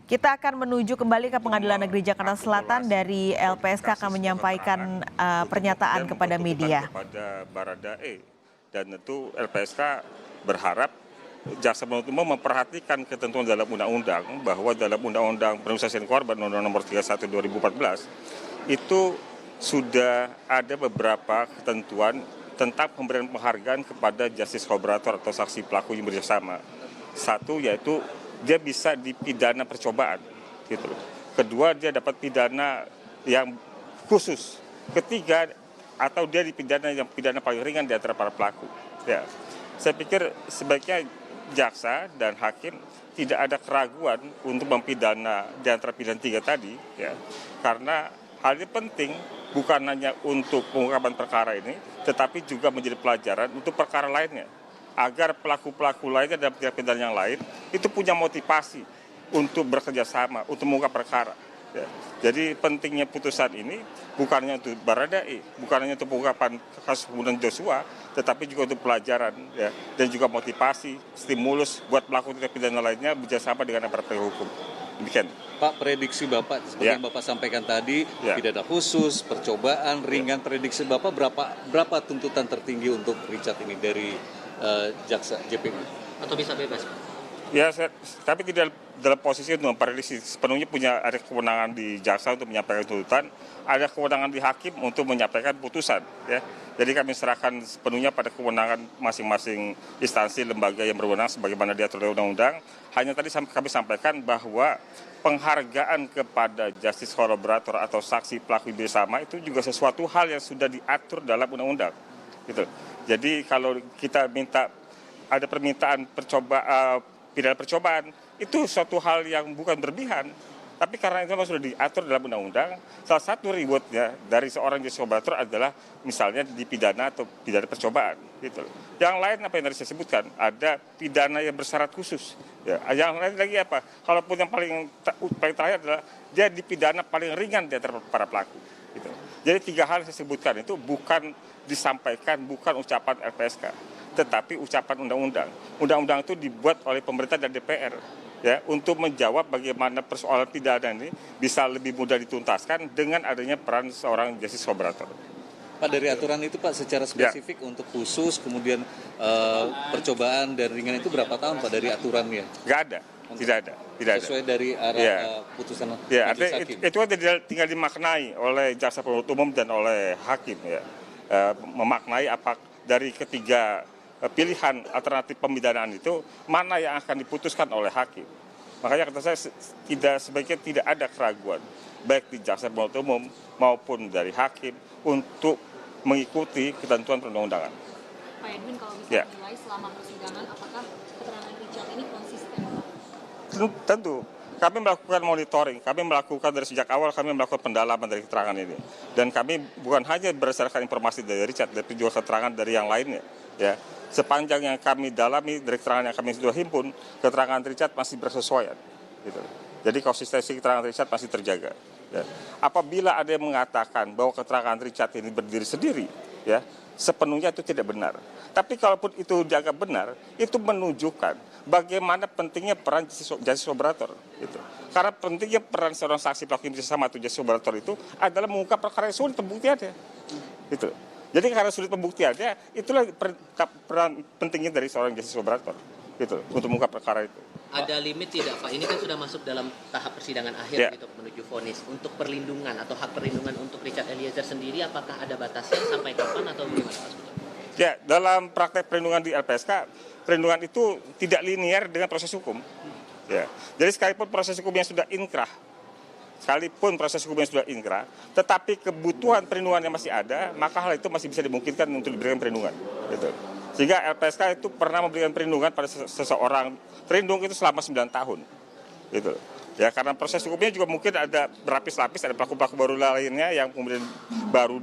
Kita akan menuju kembali ke Pengadilan Negeri Jakarta Selatan. Dari LPSK akan menyampaikan pernyataan kepada media. Kepada Baradae, dan tentu LPSK berharap jaksa penuntut umum memperhatikan ketentuan dalam undang-undang bahwa dalam Undang-Undang Perlindungan Saksi Korban Undang-Undang Nomor 31 2014 itu sudah ada beberapa ketentuan tentang pemberian penghargaan kepada justice collaborator atau saksi pelaku yang bekerjasama. Satu yaitu dia bisa dipidana percobaan, gitu. Kedua, dia dapat pidana yang khusus. Ketiga, atau dia dipidana yang pidana paling ringan di antara para pelaku. Ya, saya pikir sebaiknya jaksa dan hakim tidak ada keraguan untuk mempidana di antara pidana tiga tadi, ya, karena hal ini penting bukan hanya untuk pengungkapan perkara ini, tetapi juga menjadi pelajaran untuk perkara lainnya, agar pelaku-pelaku lainnya dan pidana yang lain itu punya motivasi untuk bekerja sama, untuk mengungkap perkara. Ya. Jadi pentingnya putusan ini bukan hanya untuk Baradae, bukan hanya untuk pengungkapan kasus pembunuhan Joshua, tetapi juga untuk pelajaran, ya, dan juga motivasi, stimulus buat pelaku tindak pidana lainnya bekerjasama dengan aparat penegak hukum. Demikian. Pak, prediksi Bapak, seperti yang Bapak sampaikan tadi, pidana khusus, percobaan, ringan, prediksi Bapak berapa tuntutan tertinggi untuk Richard ini dari jaksa JPU? Atau bisa bebas? Ya, tapi tidak dalam posisi untuk memprediksi. Sepenuhnya ada kewenangan di jaksa untuk menyampaikan tuntutan, ada kewenangan di hakim untuk menyampaikan putusan. Ya. Jadi kami serahkan sepenuhnya pada kewenangan masing-masing instansi lembaga yang berwenang sebagaimana diatur oleh undang-undang. Hanya tadi kami sampaikan bahwa penghargaan kepada justice collaborator atau saksi pelaku bersama itu juga sesuatu hal yang sudah diatur dalam undang-undang. Gitu. Jadi kalau kita minta ada permintaan pidana percobaan, itu suatu hal yang bukan berlebihan. Tapi karena itu sudah diatur dalam undang-undang, salah satu rewardnya dari seorang justice collaborator adalah misalnya dipidana atau pidana percobaan. Gitu. Yang lain apa yang tadi saya sebutkan, ada pidana yang bersyarat khusus. Ya. Yang lain lagi apa? Kalaupun yang paling terakhir adalah dia dipidana paling ringan di antara para pelaku. Gitu. Jadi tiga hal yang saya sebutkan itu bukan disampaikan, bukan ucapan LPSK, tetapi ucapan undang-undang. Undang-undang itu dibuat oleh pemerintah dan DPR, ya, untuk menjawab bagaimana persoalan pidana ini bisa lebih mudah dituntaskan dengan adanya peran seorang justice collaborator. Pak, dari aturan itu Pak secara spesifik untuk khusus, kemudian percobaan dan ringan itu berapa tahun Pak dari aturannya? Nggak ada, tidak ada. Sesuai dari arah putusan majelis hakim. Itu tinggal dimaknai oleh jaksa penuntut umum dan oleh hakim, ya. Memaknai apa dari ketiga pilihan alternatif pemidanaan itu mana yang akan diputuskan oleh hakim. Makanya kata saya sebaiknya tidak ada keraguan baik di jaksa penuntut umum maupun dari hakim untuk mengikuti ketentuan perundang-undangan. Pak Edwin, kalau bisa menilai selama persidangan apakah keterangan Richard ini konsisten? Tentu. Kami melakukan monitoring, kami melakukan dari sejak awal, kami melakukan pendalaman dari keterangan ini. Dan kami bukan hanya berdasarkan informasi dari Richard, tapi juga keterangan dari yang lainnya. Ya. Sepanjang yang kami dalami, dari keterangan yang kami sudah himpun, keterangan Richard masih bersesuaian. Gitu. Jadi konsistensi keterangan Richard masih terjaga. Ya. Apabila ada yang mengatakan bahwa keterangan Richard ini berdiri sendiri, ya, sepenuhnya itu tidak benar. Tapi kalaupun itu dianggap benar, itu menunjukkan bagaimana pentingnya peran justice collaborator. Gitu. Karena pentingnya peran seorang saksi pelaku bersama atau justice collaborator itu adalah mengungkap perkara yang sulit pembuktiannya. Gitu. Jadi karena sulit pembuktiannya, itulah peran pentingnya dari seorang justice collaborator. Gitu, untuk mengungkap perkara itu. Ada limit tidak Pak? Ini kan sudah masuk dalam tahap persidangan akhir gitu menuju vonis. Untuk perlindungan atau hak perlindungan untuk Richard Eliezer sendiri, apakah ada batasnya sampai kapan atau bagaimana Pak? Ya, dalam praktek perlindungan di LPSK, perlindungan itu tidak linear dengan proses hukum. Ya, jadi sekalipun proses hukumnya sudah inkrah, tetapi kebutuhan perlindungan yang masih ada, maka hal itu masih bisa dimungkinkan untuk diberikan perlindungan. Gitu. Sehingga LPSK itu pernah memberikan perlindungan pada seseorang terlindung itu selama 9 tahun. Gitu. Ya, karena proses hukumnya juga mungkin ada berlapis-lapis, ada pelaku-pelaku baru lainnya yang kemudian baru